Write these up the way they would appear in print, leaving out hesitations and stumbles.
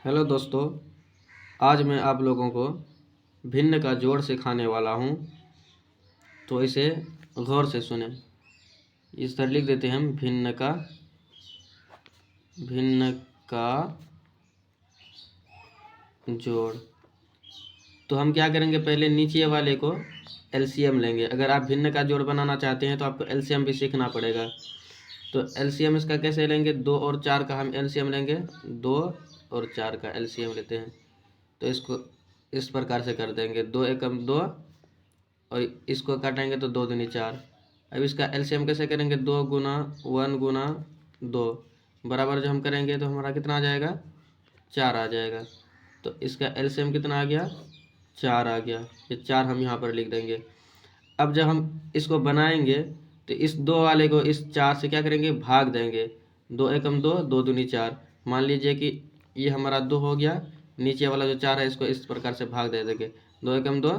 Hello दोस्तों, आज मैं आप लोगों को भिन्न का जोड़ सिखाने वाला हूँ, तो इसे गौर से सुने। इस तरह लिख देते हैं हम भिन्न का जोड़। तो हम क्या करेंगे, पहले नीचे वाले को एलसीएम लेंगे। अगर आप भिन्न का जोड़ बनाना चाहते हैं तो आपको एलसीएम भी सीखना पड़ेगा। तो एलसीएम इसका कैसे लेंगे, 2 और 4 का हम एलसीएम लेंगे। 2 और 4 का एलसीएम लेते हैं, तो इसको इस प्रकार से कर देंगे, 2 एकम 2 और इसको काटेंगे तो 2 दूनी 4। अब इसका एलसीएम कैसे करेंगे, 2 गुना 1 गुना 2 बराबर जो हम करेंगे तो हमारा कितना आ जाएगा, 4 आ जाएगा। तो इसका एलसीएम कितना आ गया, 4 आ गया। ये 4 हम यहाँ पर लिख देंगे। अब जब हम इसको बनाएंगे तो इस 2 वाले को इस 4 से क्या करेंगे, भाग देंगे। 2 एकम 2, 2 दूनी 4। मान लीजिए कि ये हमारा 2 हो गया, नीचे वाला जो 4 है इसको इस प्रकार से भाग दे देंगे। 2 एकम 2,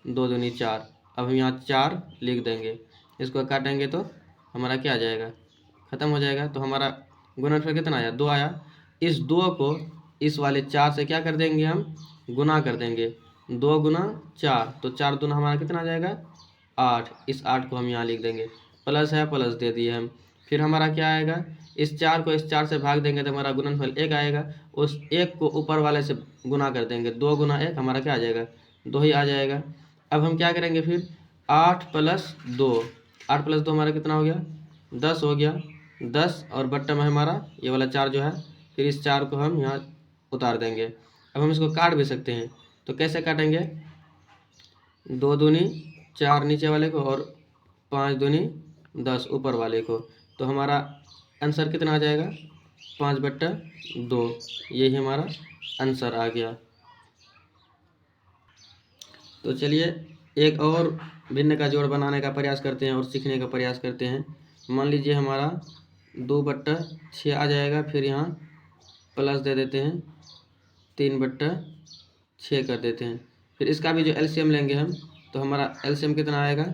2 दूनी 4। अब हम यहाँ 4 लिख देंगे। इसको काटेंगे तो हमारा क्या आ जाएगा, ख़त्म हो जाएगा। तो हमारा गुणनफल कितना आया, 2 आया। इस 2 को इस वाले 4 से क्या कर देंगे, हम गुना कर देंगे। 2 गुना 4, तो 4 दूना हमारा कितना आ जाएगा, 8। इस 8 को हम यहाँ लिख देंगे। प्लस है, प्लस दे दिए हम। फिर हमारा क्या आएगा, इस 4 को इस 4 से भाग देंगे तो हमारा गुणनफल 1 आएगा। उस 1 को ऊपर वाले से गुना कर देंगे। 2 गुना 1 हमारा क्या आ जाएगा, 2 ही आ जाएगा। अब हम क्या करेंगे, फिर 8 प्लस 2, 8 प्लस 2 हमारा कितना हो गया, 10 हो गया। 10 और बट्टा में हमारा ये वाला 4 जो है, फिर इस 4 को हम यहाँ उतार देंगे। अब हम इसको काट भी सकते हैं, तो कैसे काटेंगे, 2 दूनी 4 नीचे वाले को और 5 दूनी 10 ऊपर वाले को। तो हमारा आंसर कितना आ जाएगा, 5/2। यही हमारा आंसर आ गया। तो चलिए एक और भिन्न का जोड़ बनाने का प्रयास करते हैं और सीखने का प्रयास करते हैं। मान लीजिए हमारा 2/6 आ जाएगा। फिर यहाँ प्लस दे देते हैं, 3/6 कर देते हैं। फिर इसका भी जो एलसीएम लेंगे हम, तो हमारा एलसीएम कितना आएगा,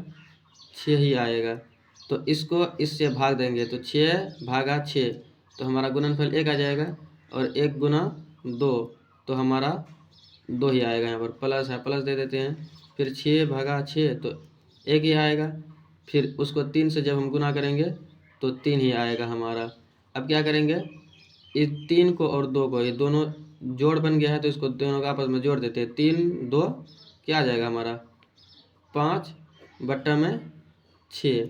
6 ही आएगा। तो इसको इससे भाग देंगे तो 6 भागा 6, तो हमारा गुणनफल 1 आ जाएगा। और 1 गुना 2, तो हमारा 2 ही आएगा। यहाँ पर प्लस है, प्लस दे देते हैं। फिर 6 भागा 6, तो 1 ही आएगा। फिर उसको 3 से जब हम गुना करेंगे तो 3 ही आएगा हमारा। अब क्या करेंगे, इस 3 को और 2 को, ये दोनों जोड़ बन गया है तो इसको दोनों को आपस में जोड़ देते हैं। 3 2 क्या आ जाएगा हमारा, 5/6।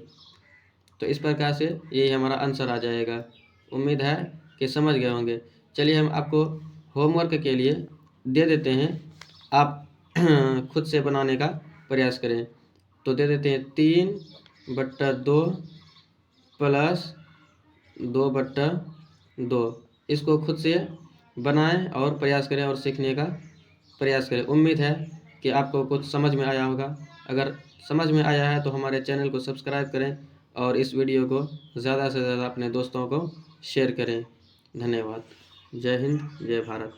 तो इस प्रकार से यही हमारा आंसर आ जाएगा। उम्मीद है कि समझ गए होंगे। चलिए हम आपको होमवर्क के लिए दे देते हैं, आप खुद से बनाने का प्रयास करें। तो दे देते हैं 3/2 प्लस 2/2। इसको खुद से बनाएं और प्रयास करें और सीखने का प्रयास करें। उम्मीद है कि आपको कुछ समझ में आया होगा। अगर समझ में आया है तो हमारे चैनल को सब्सक्राइब करें और इस वीडियो को ज़्यादा से ज़्यादा अपने दोस्तों को शेयर करें। धन्यवाद। जय हिंद, जय भारत।